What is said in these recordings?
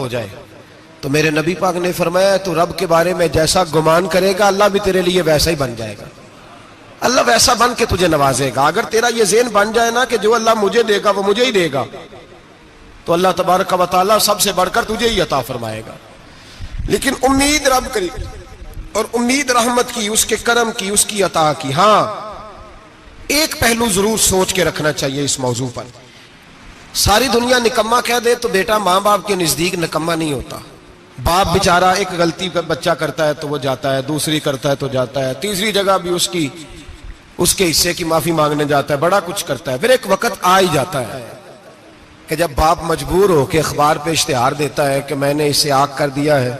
हो जाए। तो मेरे नबी पाक ने फरमाया तू रब के बारे में जैसा गुमान करेगा अल्लाह भी तेरे लिए वैसा ही बन जाएगा। अल्लाह वैसा बन के तुझे नवाजेगा। अगर तेरा ये ज़हन बन जाए ना कि जो अल्लाह मुझे देगा वो मुझे ही देगा, तो अल्लाह तबारक व तआला सबसे बढ़कर तुझे ही अता फरमाएगा। लेकिन उम्मीद रब करी और उम्मीद रहमत की, उसके करम की, उसकी अता की। हाँ, एक पहलू जरूर सोच के रखना चाहिए इस मौजू पर। सारी दुनिया निकम्मा कह दे तो बेटा माँ बाप के नजदीक निकम्मा नहीं होता। बाप बेचारा एक गलती का बच्चा करता है तो वो जाता है, दूसरी करता है तो जाता है, तीसरी जगह भी उसके हिस्से की माफी मांगने जाता है, बड़ा कुछ करता है। फिर एक वक्त आ ही जाता है कि जब बाप मजबूर हो के अखबार पे इश्तिहार देता है कि मैंने इसे आग कर दिया है,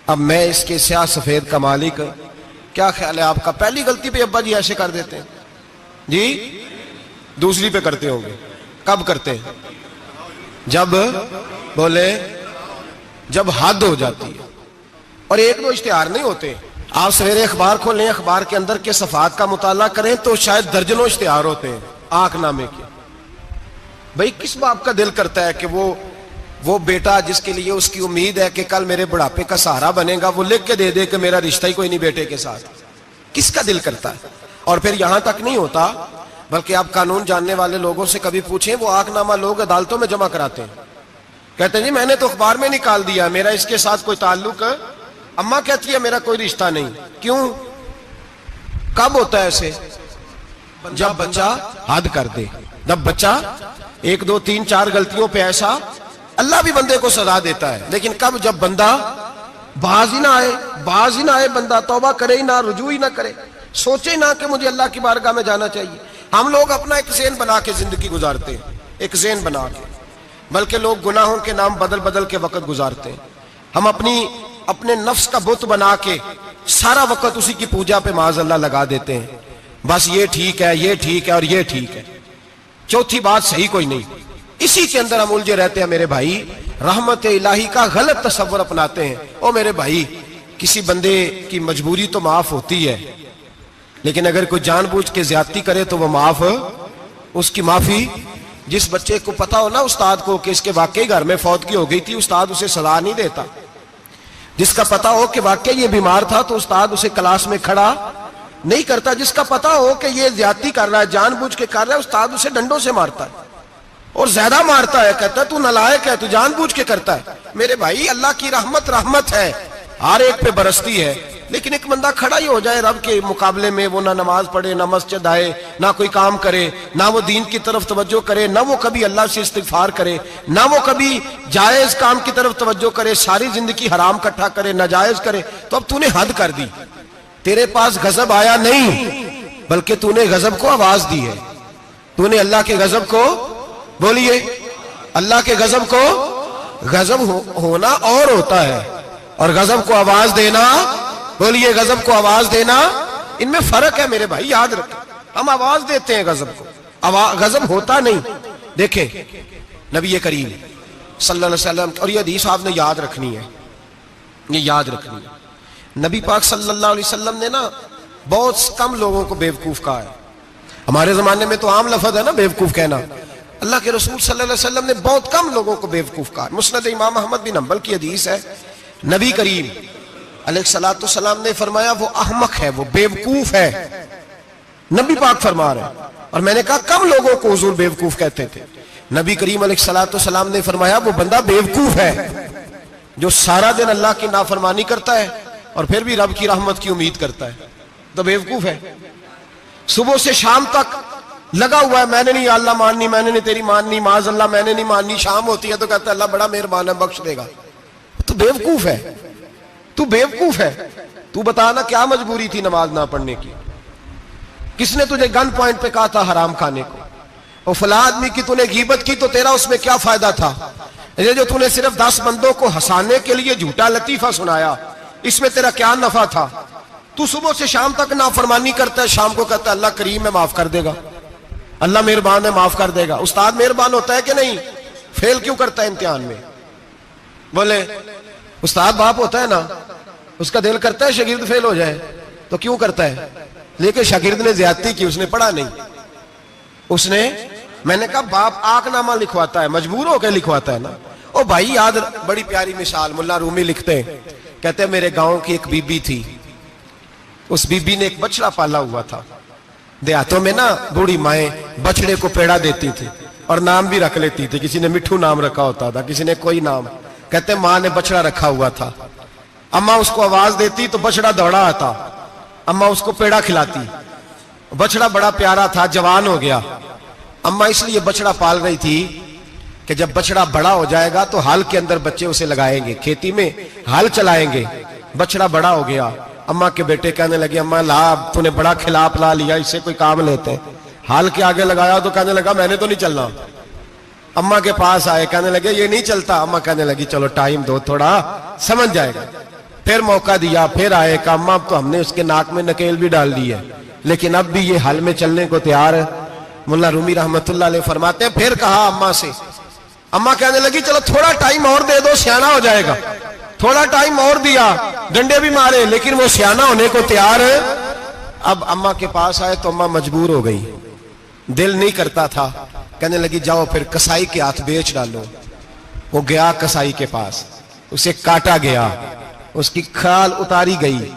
अब मैं इसके स्याह सफेद का मालिक। क्या ख्याल है आपका? पहली गलती पे अब्बा जी ऐसे कर देते हैं जी, दूसरी पे करते होंगे। कब करते हैं? जब बोले जब हद हो जाती है। और एक दो इश्तिहार नहीं होते। आप सवेरे अखबार खोलें, अखबार के अंदर के सफात का मुताला करें तो शायद दर्जनों इश्तिहार होते हैं आंकनामे के। भाई किस बाप का दिल करता है कि वो बेटा जिसके लिए उसकी उम्मीद है कि कल मेरे बुढ़ापे का सहारा बनेगा, वो लिख के दे दे कि मेरा रिश्ता ही कोई नहीं बेटे के साथ? किसका दिल करता है? और फिर यहां तक नहीं होता, बल्कि आप कानून जानने वाले लोगों से कभी पूछें, वो आंकनामा लोग अदालतों में जमा कराते हैं। कहते हैं जी मैंने तो अखबार में निकाल दिया, मेरा इसके साथ कोई ताल्लुक। अम्मा कहती है मेरा कोई रिश्ता नहीं। क्यों? कब होता है ऐसे? जब बच्चा हद कर दे, जब बच्चा 1 2 3 4 गलतियों पे ऐसा, अल्लाह भी बंदे को सजा देता है। लेकिन कब? जब बंदा बाज ही ना आए, बंदा तौबा करे ही ना, रुजू ही ना करे, सोचे ना कि मुझे अल्लाह की बारगाह में जाना चाहिए। हम लोग अपना एक ज़हन बना के जिंदगी गुजारते हैं, एक ज़हन बना के, बल्कि लोग गुनाहों के नाम बदल बदल के वक्त गुजारते हैं। हम अपने नफ्स का बुत बना के सारा वक्त उसी की पूजा पे माज़अल्लाह लगा देते हैं। बस ये ठीक है, ये ठीक है और ये ठीक है, चौथी बात सही कोई नहीं। इसी के अंदर हम उलझे रहते हैं मेरे भाई। रहमत इलाही का गलत तस्वर अपनाते हैं। ओ मेरे भाई, किसी बंदे की मजबूरी तो माफ होती है, लेकिन अगर कोई जानबूझ के ज्यादती करे तो वो माफ, उसकी माफी। जिस बच्चे को पता हो ना उस्ताद को कि इसके वाकई घर में फौतगी हो गई थी, उस्ताद उसे सजा नहीं देता। जिसका पता हो कि वाकई ये बीमार था तो उस्ताद उसे क्लास में खड़ा नहीं करता। जिसका पता हो कि ये ज्यादती कर रहा है, जानबूझ के कर रहा है, उस्ताद उसे डंडों से मारता है और ज्यादा मारता है। कहता है तू नालायक है, तू जानबूझ के करता है। मेरे भाई अल्लाह की रहमत है, हर एक पे बरसती है। लेकिन एक बंदा खड़ा ही हो जाए रब के मुकाबले में, वो ना नमाज पढ़े, ना मस्जिद आए, ना कोई काम करे, ना वो दीन की तरफ तवज्जो करे, ना वो कभी अल्लाह से इस्तिगफार करे, ना वो कभी जायज काम की तरफ तवज्जो करे, सारी जिंदगी हराम इकट्ठा करे, नाजायज करे, तो अब तूने हद कर दी। तेरे पास गजब आया नहीं, बल्कि तूने गजब को आवाज दी है। तूने अल्लाह के गजब को, बोलिए, अल्लाह के गजब को, गजब होना और होता है और गजब को आवाज देना, बोलिए, गजब को आवाज देना, इनमें फर्क है मेरे भाई, याद रखें। हम आवाज देते हैं गजब को, गजब होता नहीं। देखें नबी करीम सल्लल्लाहु अलैहि वसल्लम, और ये हदीस आपने याद रखनी है, ये याद रखनी है। नबी पाक सल्लल्लाहु अलैहि वसल्लम ने ना बहुत कम लोगों को बेवकूफ कहा है। हमारे जमाने में तो आम लफ्ज है ना बेवकूफ कहना। अल्लाह के रसूल सल्लल्लाहु अलैहि वसल्लम ने बहुत कम लोगों को बेवकूफ कहा। मुस्नद इमाम अहमद बिन हंबल की हदीस है, नबी करीम अलैहिस्सलातु सलाम ने फरमाया वो अहमक है, वो बेवकूफ है। नबी पाक फरमा रहे हैं। और मैंने कहा कम लोगों को हुजूर बेवकूफ कहते थे। नबी करीम अलैहिस्सलातु सलाम ने फरमाया वो बंदा बेवकूफ है जो सारा दिन अल्लाह की नाफरमानी करता है और फिर भी रब की रहमत की उम्मीद करता है, तो बेवकूफ है। सुबह से शाम तक लगा हुआ है, मैंने नहीं अल्लाह माननी, मैंने नहीं तेरी माननी, माज अल्लाह मैंने नहीं माननी। शाम होती है तो कहता है अल्लाह बड़ा मेहरबान है, बख्श देगा। तो बेवकूफ है, तू बेवकूफ है। तू बता ना क्या मजबूरी थी नमाज ना पढ़ने की? किसने तुझे गन पॉइंट पे कहा था हराम खाने को? और फला आदमी की तूने गीबत की तो तेरा उसमें क्या फायदा था? ये जो तूने सिर्फ 10 बंदों को हंसाने के लिए झूठा लतीफा सुनाया, इसमें तेरा क्या नफा था? तू सुबह से शाम तक नाफरमानी करता है, शाम को कहता है अल्लाह करीम है माफ कर देगा, अल्लाह मेहरबान है माफ कर देगा। उस्ताद मेहरबान होता है कि नहीं? फेल क्यों करता है इम्तिहान में? बोले उस्ताद बाप होता है ना, उसका दिल करता है शागिर्द फेल हो जाए, तो क्यों करता है? लेकिन शागिर्द ने ज्यादती की, उसने पढ़ा नहीं। उसने, मैंने कहा बाप आंकनामा लिखवाता है, मजबूर होकर लिखवाता है ना। ओ भाई याद, बड़ी प्यारी मिसाल मुल्ला रूमी लिखते हैं, कहते हैं मेरे गांव की एक बीबी थी, उस बीबी ने एक बछड़ा पाला हुआ था। देहातों में ना बूढ़ी माएं बछड़े को पेड़ा देती थी और नाम भी रख लेती थी, किसी ने मिठू नाम रखा होता था, किसी ने कोई नाम। कहते माँ ने बछड़ा रखा हुआ था, अम्मा उसको आवाज देती तो बछड़ा दौड़ा आता, अम्मा उसको पेड़ा खिलाती। बछड़ा बड़ा प्यारा था, जवान हो गया। अम्मा इसलिए बछड़ा पाल रही थी कि जब बछड़ा बड़ा हो जाएगा तो हाल के अंदर बच्चे उसे लगाएंगे, खेती में हाल चलाएंगे। बछड़ा बड़ा हो गया, अम्मा के बेटे कहने लगे अम्मा ला, तूने बड़ा खिलाफ ला लिया, इससे कोई काम लेते हैं। हाल के आगे लगाया तो कहने लगा मैंने तो नहीं चलना। अम्मा के पास आए, कहने लगे ये नहीं चलता। अम्मा कहने लगी चलो टाइम दो, थोड़ा समझ जाएगा। फिर मौका दिया, फिर आए, कहा अम्मा अब तो हमने उसके नाक में नकेल भी डाल दी है, लेकिन अब भी ये हाल में चलने को तैयार है। मुल्ला रूमी रहमतुल्लाह अलैह फरमाते हैं फिर कहा अम्मा से, अम्मा कहने लगी चलो थोड़ा टाइम और दे दो, सियाना हो जाएगा। थोड़ा टाइम और दिया, डंडे भी मारे, लेकिन वो सियाना होने को तैयार है। अब अम्मा के पास आए तो अम्मा मजबूर हो गई, दिल नहीं करता था। कहने लगी जाओ फिर कसाई के हाथ बेच डालो। वो गया कसाई के पास, उसे काटा गया, उसकी खाल उतारी गई,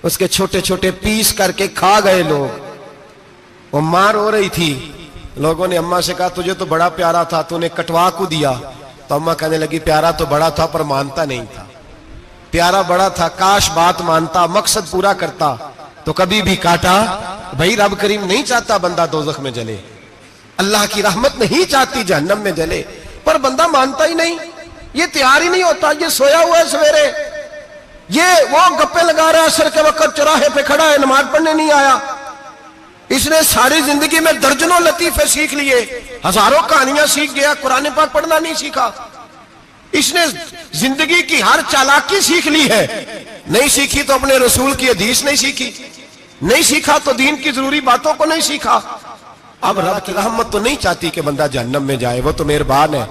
उसके छोटे छोटे पीस करके खा गए लोग। वो मार हो रही थी, लोगों ने अम्मा से कहा तुझे तो बड़ा प्यारा था, तूने कटवा को दिया। तो अम्मा कहने लगी प्यारा तो बड़ा था पर मानता नहीं था। प्यारा बड़ा था, काश बात मानता, मकसद पूरा करता तो कभी भी काटा। भाई रब करीम नहीं चाहता बंदा दोजख में जले, अल्लाह की रहमत नहीं चाहती जहन्नम में जले, पर बंदा मानता ही नहीं, ये तैयार ही नहीं होता। ये सोया हुआ है सवेरे, ये वो गप्पे लगा रहा है, असर के वक्त चौराहे पे खड़ा है, नमाज पढ़ने नहीं आया। इसने सारी जिंदगी में दर्जनों लतीफे सीख लिए, हजारों कहानियां सीख गया, कुरान पाक पढ़ना नहीं सीखा। इसने जिंदगी की हर चालाकी सीख ली है, नहीं सीखी तो अपने रसूल की हदीस नहीं सीखी, नहीं सीखा तो दीन की जरूरी बातों को नहीं सीखा। अब रब की रहमत तो नहीं चाहती कि बंदा जहन्नम में जाए, वो तो मेहरबान है,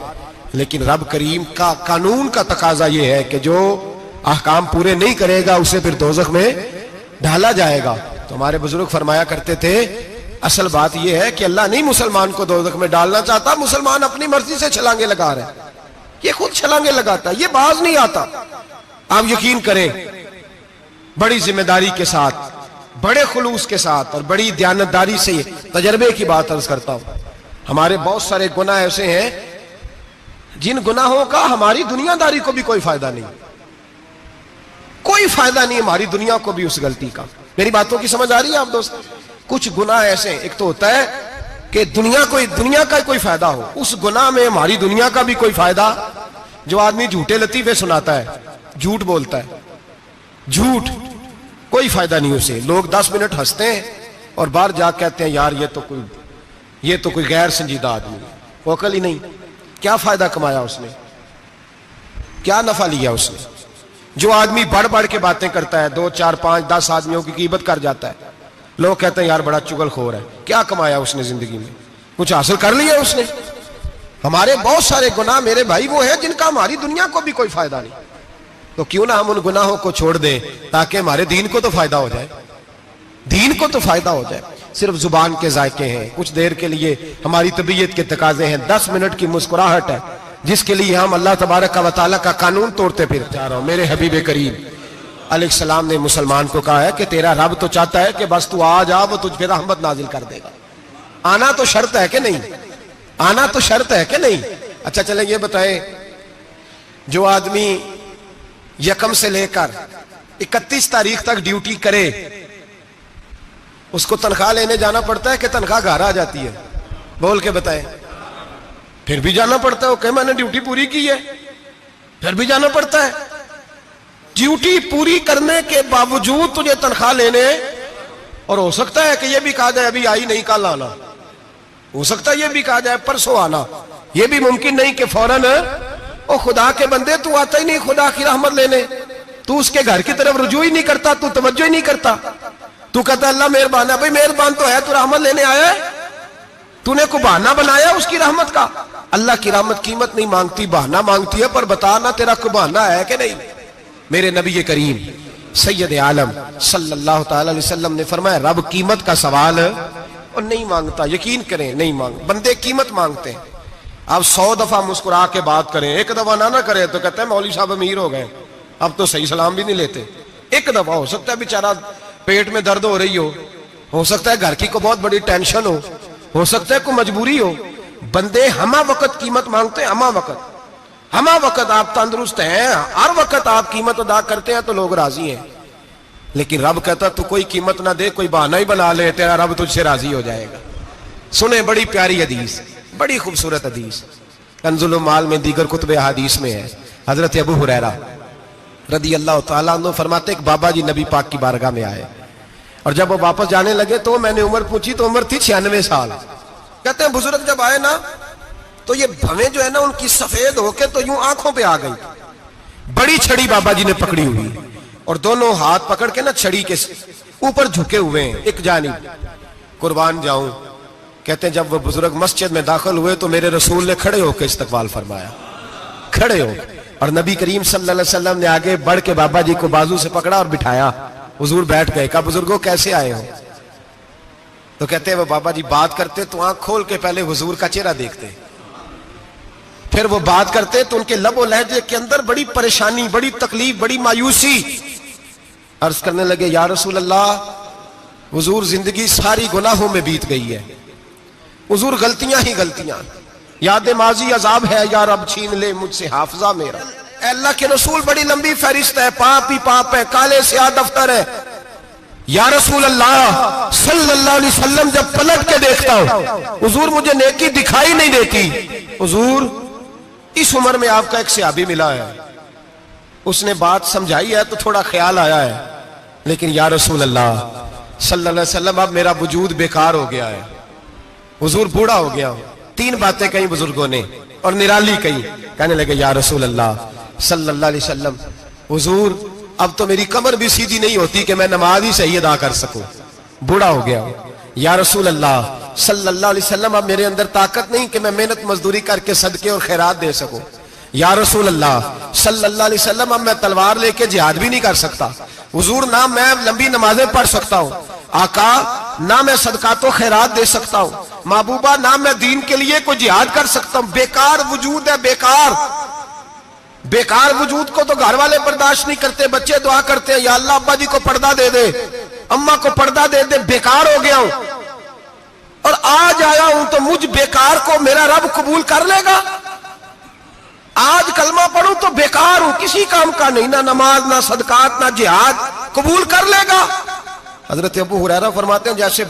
लेकिन रब करीम का कानून का तकाजा यह है कि जो अहकाम पूरे नहीं करेगा उसे फिर दोजख में डाला जाएगा। तो हमारे बुजुर्ग फरमाया करते थे असल बात यह है कि अल्लाह नहीं मुसलमान को दोजख में डालना चाहता, मुसलमान अपनी मर्जी से छलांगे लगा रहे, ये खुद छलांगे लगाता, ये बाज नहीं आता। आप यकीन करें, बड़ी जिम्मेदारी के साथ, बड़े खुलूस के साथ और बड़ी दयानतदारी से तजर्बे की बात अर्ज करता हूं। हमारे बहुत सारे गुनाह ऐसे हैं जिन गुनाहों का हमारी दुनियादारी को भी कोई फायदा नहीं, कोई फायदा नहीं हमारी दुनिया को भी उस गलती का। मेरी बातों की समझ आ रही है आप दोस्त? कुछ गुनाह ऐसे, एक तो होता है कि दुनिया का कोई फायदा हो, उस गुनाह में हमारी दुनिया का भी कोई फायदा। जो आदमी झूठे लतीफे सुनाता है, झूठ बोलता है, झूठ कोई फायदा नहीं उसे। लोग 10 मिनट हंसते हैं और बाहर जा कहते हैं यार ये तो कोई गैर संजीदा आदमी, वो अकल ही नहीं। क्या फायदा कमाया उसने, क्या नफा लिया उसने? जो आदमी बढ़ बढ़ के बातें करता है, 2, 4, 5, 10 आदमियों की कीमत कर जाता है, लोग कहते हैं यार बड़ा चुगलखोर है। क्या कमाया उसने जिंदगी में? कुछ हासिल कर लिया उसने? हमारे बहुत सारे गुनाह मेरे भाई वो है जिनका हमारी दुनिया को भी कोई फायदा नहीं। तो क्यों ना हम उन गुनाहों को छोड़ दें ताकि हमारे दीन को तो फायदा हो जाए, दीन को तो फायदा हो जाए। सिर्फ जुबान के जायके हैं, कुछ देर के लिए हमारी तबीयत के तकाजे हैं, 10 मिनट की मुस्कुराहट है जिसके लिए हम अल्लाह तबारक व तआला का कानून तोड़ते फिर जा रहा हूं। मेरे हबीब करीम अलैहिस्सलाम ने मुसलमान को कहा है कि तेरा रब तो चाहता है कि बस तू आ जा, वो तुझ पे रहमत नाजिल कर देगा। आना तो शर्त है कि नहीं? आना तो शर्त है कि नहीं? अच्छा चले ये बताएं, जो आदमी 1 से लेकर 31 तारीख तक ड्यूटी करे उसको तनख्वाह लेने जाना पड़ता है कि तनख्वाह घर आ जाती है? बोल के बताएं। फिर भी जाना पड़ता है, वो कहे मैंने ड्यूटी पूरी की है, फिर भी जाना पड़ता है। ड्यूटी पूरी करने के बावजूद तुझे तनख्वाह लेने, और हो सकता है कि यह भी कहा जाए अभी आई नहीं कल आना, हो सकता है यह भी कहा जाए परसों आना, यह भी मुमकिन नहीं कि फौरन ओ खुदा के बंदे तू आता ही नहीं खुदा की रहमत लेने, तू उसके घर की तरफ रुजू ही नहीं करता, तू तवज्जो ही नहीं करता, तू कहता अल्लाह मेहरबान है। भाई मेहरबान तो है, तू रहमत लेने आया है, तूने को बहाना बनाया उसकी रहमत का। अल्लाह की रहमत कीमत नहीं मांगती, बहाना मांगती है। पर बता ना तेरा को बहाना है कि नहीं? मेरे नबी करीम सैयद आलम सल्लल्लाहु तआला अलैहि वसल्लम ने फरमाया रब कीमत का सवाल और नहीं मांगता। यकीन करें नहीं मांग, बंदे कीमत मांगते हैं। आप 100 दफा मुस्कुरा के बात करें, एक दफा ना करें तो कहते हैं मौलवी साहब अमीर हो गए, अब तो सही सलाम भी नहीं लेते। एक दफा हो सकता है बेचारा पेट में दर्द हो रही हो सकता है घर की को बहुत बड़ी टेंशन हो सकता है कोई मजबूरी हो। बंदे हमा वक्त कीमत मांगते हैं, हमा वक्त आप तंदुरुस्त हैं, हर वक्त आप कीमत अदा करते हैं तो लोग राजी हैं। लेकिन रब कहता तू कोई कीमत ना दे, कोई बहाना ही बना ले, तेरा रब तुझसे राजी हो जाएगा। सुने बड़ी प्यारी हदीस, बड़ी खूबसूरत हदीस, कंजुल माल में दीगर कुतुब हदीस में है। हजरत अबू हुरैरा रदी अल्लाह तआला अन्हु फरमाते एक बाबा जी नबी पाक की बारगाह में आए और जब वो वापस जाने लगे तो मैंने उम्र पूछी तो उम्र थी 96 साल। कहते हैं बुजुर्ग जब आए ना तो ये भवें जो है ना उनकी सफेद होके तो यूं आंखों पे आ गई। बड़ी छड़ी बाबा जी ने पकड़ी हुई और दोनों हाथ पकड़ के ना छड़ी के ऊपर झुके हुए हैं एक जानिब। कुर्बान जाऊं, कहते हैं जब वो बुजुर्ग मस्जिद में दाखिल हुए तो मेरे रसूल ने खड़े होकर इस्तकबाल फरमाया, खड़े हो, और नबी करीम सल्लल्लाहु अलैहि वसल्लम ने आगे बढ़ के बाबा जी को बाजू से पकड़ा और बिठाया। हुजूर बैठ गए। कहा बुजुर्गों कैसे आए हो? तो कहते हैं वो बाबा जी बात करते तो आंख खोल के पहले हुजूर का चेहरा देखते, फिर वो बात करते तो उनके लबो लहजे के अंदर बड़ी परेशानी, बड़ी तकलीफ, बड़ी मायूसी। अर्ज करने लगे या रसूल अल्लाह, हुजूर जिंदगी सारी गुनाहों में बीत गई है, हुजूर गलतियां ही गलतियां, याद माजी अजाब है, यार अब छीन ले मुझसे हाफजा मेरा। अल्लाह के रसूल बड़ी लंबी फहरिस्त है, पाप ही पाप है, काले स्याह दफ्तर है। या रसूल अल्लाह सल्लल्लाहु अलैहि वसल्लम जब पलट के देखता हूं हुजूर मुझे नेकी दिखाई नहीं देती। हुजूर इस उम्र में आपका एक सहाबी मिला है, उसने बात समझाई है तो थोड़ा ख्याल आया है, लेकिन या रसूल अल्लाह सल्लल्लाहु अलैहि वसल्लम अब मेरा वजूद बेकार हो गया है, हुजूर बूढ़ा हो गया हूं। 3 बातें कही बुजुर्गों ने और निराली कही। कहने लगे या रसूल अल्लाह सल्लल्लाहु अलैहि वसल्लम, हुजूर अब तो मेरी कमर भी सीधी नहीं होती कि मैं नमाज ही सही अदा कर सकूं, बूढ़ा हो गया हूं। या रसूल अल्लाह सल्लल्लाहु अलैहि वसल्लम अब मेरे अंदर ताकत नहीं कि मैं मेहनत मजदूरी करके सदके और खैरात दे सकूं। या रसूल अल्लाह सल्लल्लाहु अलैहि वसल्लम अब मैं तलवार लेके जिहाद भी नहीं कर सकता। हुजूर ना मैं लंबी नमाजें पढ़ सकता हूं, आका ना मैं सदकातो खैरात दे सकता हूं, महबूबा ना मैं दीन के लिए कोई जिहाद कर सकता हूं। बेकार वजूद है, बेकार वजूद को तो घर वाले बर्दाश्त नहीं करते, बच्चे दुआ करते हैं या अल्लाह अब्बा जी को पर्दा दे दे, अम्मा को पर्दा दे दे, बेकार हो गया हूं और आज आया हूं तो मुझ बेकार को मेरा रब कबूल कर लेगा। आज कलमा पढ़ूं तो बेकार हूं, किसी काम का नहीं, ना नमाज ना सदकात ना जिहाद, कबूल कर लेगा। हजरत अबू हुरैरा फरमाते हैं जैसे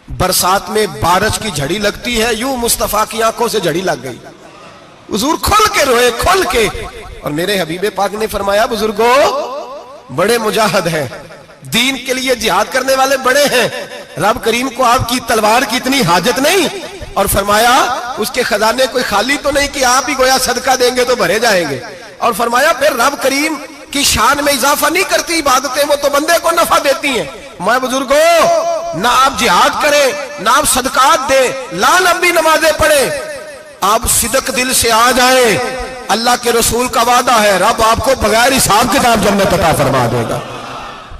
बरसात में बारिश की झड़ी लगती है, यूं मुस्तफा की आंखों से झड़ी लग गई। हुजूर खुल के रोए, खुल के। और मेरे हबीबे पाक ने फरमाया बुजुर्गो बड़े मुजाहिद हैं, दीन के लिए जिहाद करने वाले बड़े हैं, रब करीम को आपकी तलवार की इतनी हाजत नहीं। और फरमाया उसके खजाने कोई खाली तो नहीं कि आप ही गोया सदका देंगे तो भरे जाएंगे। और फरमाया फिर रब करीम की शान में इजाफा नहीं करती इबादतें, वो तो बंदे को नफा देती हैं। मैं बुजुर्गो ना आप जिहाद करें ना आप सदकात दे, ला लंबी नमाजें पढ़े, आप सिदक दिल से आ जाए, अल्लाह के रसूल का वादा है रब आपको बगैर हिसाब किताब जन्नत अता फरमा देगा।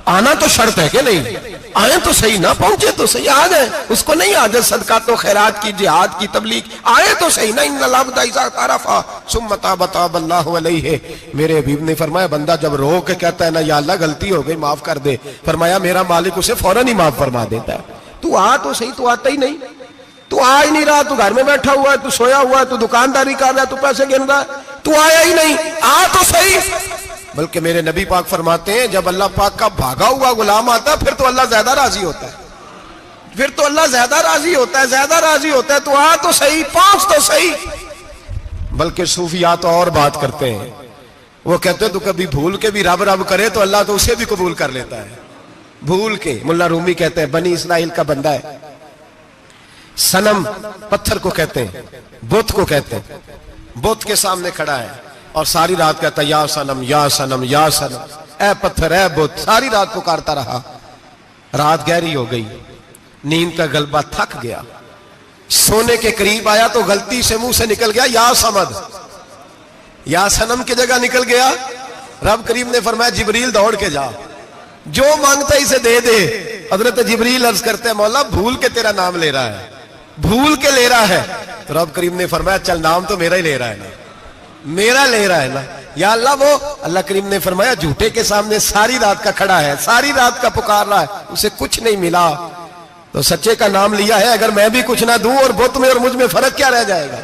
आना तो शर्त है कि नहीं, आए तो सही, ना पहुंचे तो सही, आ जाए, उसको नहीं आदत सदका तो खैरात की जिहाद की तबलीग, आए तो सही ना। मेरे हबीब ने फरमाया बंदा जब रो के कहता है ना या अल्लाह गलती हो गई माफ कर दे, फरमाया मेरा मालिक उसे फौरन ही माफ फरमा देता है। तू आ तो सही, तू आता ही नहीं, तू आ ही नहीं रहा, तू घर में बैठा हुआ है, तू सोया हुआ है, तू दुकानदारी कर रहा है, तू पैसे गिन रहा है, तू आया ही नहीं, आ तो सही। बल्कि मेरे नबी पाक फरमाते हैं जब अल्लाह पाक का भागा हुआ गुलाम आता है फिर तो अल्लाह ज्यादा राजी होता है, फिर तो अल्लाह ज्यादा राजी होता है, ज्यादा राजी होता है। तो आ तो सही, पहुंच तो सही। बल्कि सूफिया तो और बात करते हैं, वो कहते तो कभी भूल के भी रब रब करे तो अल्लाह तो उसे भी कबूल कर लेता है, भूल के। मुल्ला रूमी कहते हैं बनी इस्राइल का बंदा है, सनम पत्थर को कहते हैं, बुत को कहते हैं, बुत के सामने खड़ा है और सारी रात कहता है या सनम या सनम या सनम, ए पत्थर ए बुत, सारी रात पुकारता रहा। रात गहरी हो गई, नींद का गलबा थक गया, सोने के करीब आया तो गलती से मुंह से निकल गया या समद, या सनम की जगह निकल गया। रब करीम ने फरमाया जिब्रील दौड़ के जा, जो मांगता इसे दे दे। हजरत जिब्रील अर्ज करते हैं मौला भूल के तेरा नाम ले रहा है, भूल के ले रहा है। तो रब करीम ने फरमाया चल नाम तो मेरा ही ले रहा है ना, मेरा ले रहा है ना, या अल्लाह। वो अल्लाह करीम ने फरमाया झूठे के सामने सारी रात का खड़ा है, सारी रात का पुकार रहा है, उसे कुछ नहीं मिला, तो सच्चे का नाम लिया है। अगर मैं भी कुछ ना दूं और बुत में और मुझ में फर्क क्या रह जाएगा?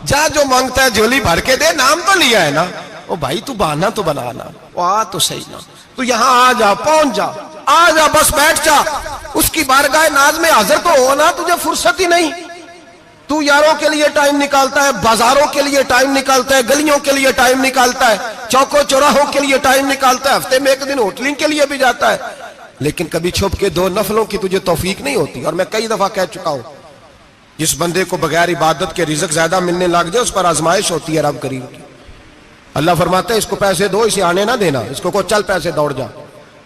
जा जो मांगता है झोली भर के दे, नाम तो लिया है ना। ओ भाई तू बहाना तो बनाना, वो आ तो सही ना, तू यहां आ जा, पहुंच जा, आ जा, बस बैठ जा, उसकी बारगाह नाज में हाजिर तो हो ना। तुझे फुर्सत ही नहीं, तू यारों के लिए टाइम निकालता है, बाजारों के लिए टाइम निकालता है, गलियों के लिए टाइम निकालता है, चौकों चौराहों के लिए टाइम निकालता है, हफ्ते में एक दिन होटलिंग के लिए भी जाता है, लेकिन कभी छुप के दो नफलों की तुझे तौफीक नहीं होती। और मैं कई दफा कह चुका हूं, जिस बंदे को बगैर इबादत के रिज़्क ज्यादा मिलने लग जाए उस पर आजमाइश होती है रब करीम की। अल्लाह फरमाते हैं इसको पैसे दो, इसे आने ना देना, इसको को चल पैसे दौड़ जा।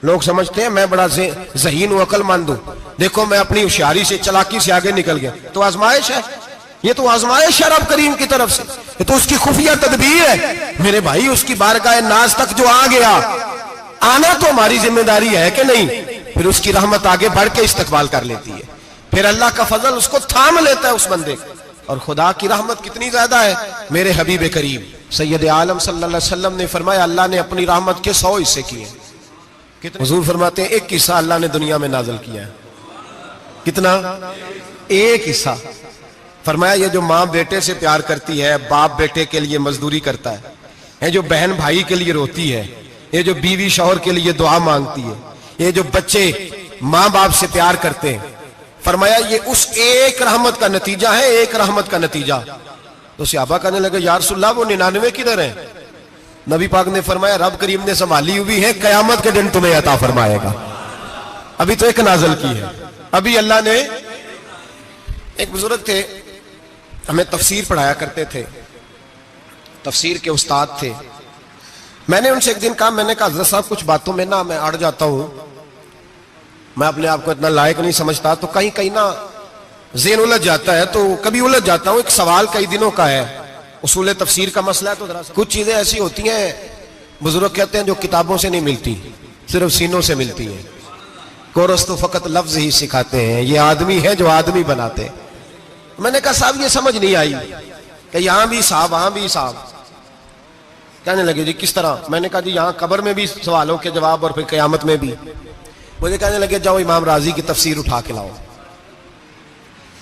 लोग समझते हैं मैं बड़ा ज़हीन हूं, अक्लमंद हूं, देखो मैं अपनी होशियारी से, चालाकी से आगे निकल गया। तो आजमाइश है, ये तो आजमाइश है रब करीम की तरफ से, ये तो उसकी खुफिया तदबीर है मेरे भाई। उसकी बारगाह नाज तक जो आ गया, आना तो हमारी जिम्मेदारी है कि नहीं, फिर उसकी रहमत आगे बढ़ के इस्तकबाल कर लेती है, फिर अल्लाह का फजल उसको थाम लेता है उस बंदे को। और खुदा की रहमत कितनी ज्यादा है, मेरे हबीब करीम सैयद आलम सल्लल्लाहु अलैहि वसल्लम ने फरमाया अल्लाह ने अपनी रहमत के 100 हिस्से किए। हुजूर फरमाते हैं एक हिस्सा अल्लाह ने दुनिया में नाज़िल किया है। कितना? एक हिस्सा। फरमाया ये जो माँ बेटे से प्यार करती है, बाप बेटे के लिए मजदूरी करता है, जो बहन भाई के लिए रोती है, ये जो बीवी शौहर के लिए दुआ मांगती है, ये जो बच्चे माँ बाप से प्यार करते हैं, फरमाया ये उस एक रहमत का नतीजा है, एक रहमत का नतीजा। तो सहाबा कहने लगे या रसूलल्लाह वो 99 किधर है? नबी पाक ने फरमाया रब करीम ने संभाली हुई है, कयामत के दिन तुम्हें अता फरमाएगा। अभी तो एक नाज़िल की है, अभी अल्लाह ने। एक बुजुर्ग थे, हमें तफसीर पढ़ाया करते थे, तफसीर के उस्ताद थे। मैंने उनसे एक दिन कहा, मैंने कहा हज़रत साहब कुछ बातों में ना मैं अड़ जाता हूं, मैं अपने आप को इतना लायक नहीं समझता, तो कहीं कहीं ना ज़हन उलझ जाता है, तो कभी उलझ जाता हूं। एक सवाल कई दिनों का है, उसूल तफसीर का मसला है, तो जरा कुछ चीजें ऐसी होती हैं बुजुर्ग कहते हैं जो किताबों से नहीं मिलती, सिर्फ सीनों से मिलती है। कोरस तो फकत लफ्ज ही सिखाते हैं, ये आदमी है जो आदमी बनाते हैं। मैंने कहा साहब ये समझ नहीं आई कि यहां भी साहब वहां भी साहब। कहने लगे जी किस तरह? मैंने कहा जी यहां कब्र में भी सवालों के जवाब और फिर कयामत में भी। मुझे कहने लगे जाओ इमाम राजी की तफसीर उठा के लाओ।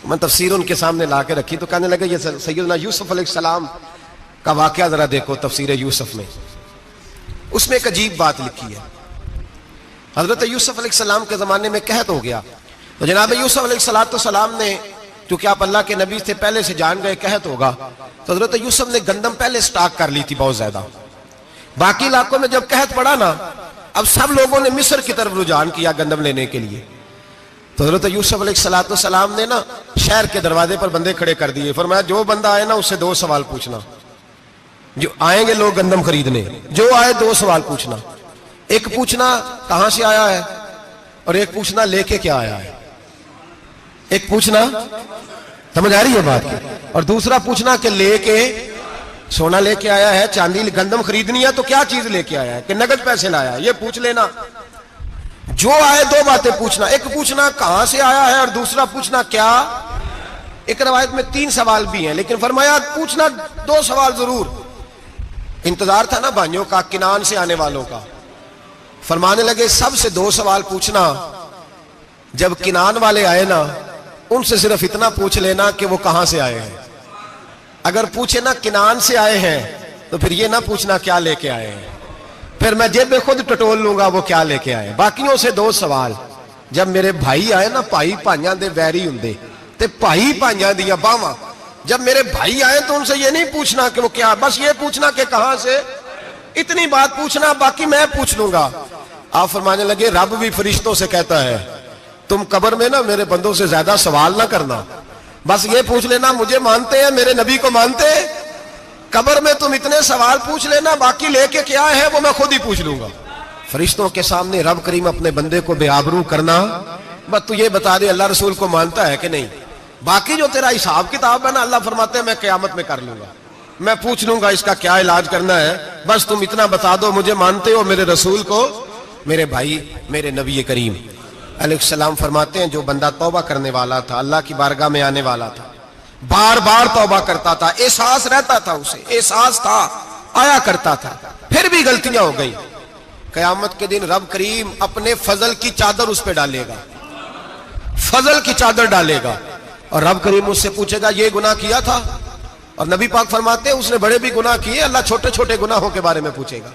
मैं तफसीर उनके सामने ला के रखी, तो कहने लगे ये सैयदना यूसुफ अलैहिस्सलाम का वाकया जरा देखो तफसीर यूसुफ में, उसमें एक अजीब बात लिखी है। हजरत यूसुफ अलैहिस्सलाम के जमाने में कहत हो गया, तो जनाब यूसुफ अलैहिस्सलाम ने, क्योंकि आप अल्लाह के नबी से पहले से जान गए कहत होगा, तो हजरत यूसुफ ने गंदम पहले स्टॉक कर ली थी बहुत ज्यादा। बाकी इलाकों में जब कहत पड़ा ना, अब सब लोगों ने मिस्र की तरफ रुझान किया गंदम लेने के लिए। तो हजरत यूसुफ अलैहिस्सलाम ने ना शहर के दरवाजे पर बंदे खड़े कर दिए, फरमाया जो बंदा आए ना उससे 2 सवाल पूछना। जो आएंगे लोग गंदम खरीदने, जो आए 2 सवाल पूछना। एक पूछना कहां से आया है, और एक पूछना लेके क्या आया है। एक पूछना, समझ आ रही है बात की, और दूसरा पूछना कि लेके सोना लेके आया है, चांदी गंदम खरीदनी है तो क्या चीज लेके आया है, कि नगद पैसे लाया, ये पूछ लेना। जो आए 2 बातें पूछना, एक पूछना कहां से आया है और दूसरा पूछना क्या। एक रवायत में 3 सवाल भी हैं, लेकिन फरमाया पूछना 2 सवाल जरूर। इंतजार था ना भाइयों का किनान से आने वालों का, फरमाने लगे सबसे 2 सवाल पूछना। जब किनान वाले आए ना, उनसे सिर्फ इतना पूछ लेना कि वो कहां से आए हैं। अगर पूछे ना किनान से आए हैं, तो फिर ये ना पूछना क्या लेके आए हैं, फिर मैं जेब में खुद टटोल लूंगा वो क्या लेके आए। बाकियों से 2 सवाल। जब मेरे भाई आए ना, भाई भाइयां दे वैरी हुंदे ते भाई भाइयां दियां बावां, जब मेरे भाई आए तो उनसे ये नहीं पूछना कि वो क्या, बस ये पूछना कि कहां से। इतनी बात पूछना, बाकी मैं पूछ लूंगा। आप फरमाने लगे रब भी फरिश्तों से कहता है तुम कब्र में ना मेरे बंदों से ज्यादा सवाल ना करना, बस ये पूछ लेना मुझे मानते हैं, मेरे नबी को मानते हैं। कब्र में तुम इतने सवाल पूछ लेना, बाकी लेके क्या है वो मैं खुद ही पूछ लूंगा। फरिश्तों के सामने रब करीम अपने बंदे को बेआबरू करना, बस तू ये बता दे अल्लाह रसूल को मानता है कि नहीं। बाकी जो तेरा हिसाब किताब है ना, अल्लाह फरमाते हैं मैं क़यामत में कर लूंगा, मैं पूछ लूंगा इसका क्या इलाज करना है। बस तुम इतना बता दो मुझे मानते हो, मेरे रसूल को, मेरे भाई, मेरे नबी करीम अलैहिस्सलाम फरमाते हैं जो बंदा तौबा करने वाला था, अल्लाह की बारगाह में आने वाला था, बार बार तौबा करता था, एहसास रहता था, उसे एहसास था, आया करता था, फिर भी गलतियां हो गई, कयामत के दिन रब करीम अपने फजल की चादर उस पर डालेगा, फजल की चादर डालेगा और रब करीम उससे पूछेगा ये गुनाह किया था? और नबी पाक फरमाते हैं उसने बड़े भी गुनाह किए, अल्लाह छोटे छोटे गुनाहों के बारे में पूछेगा।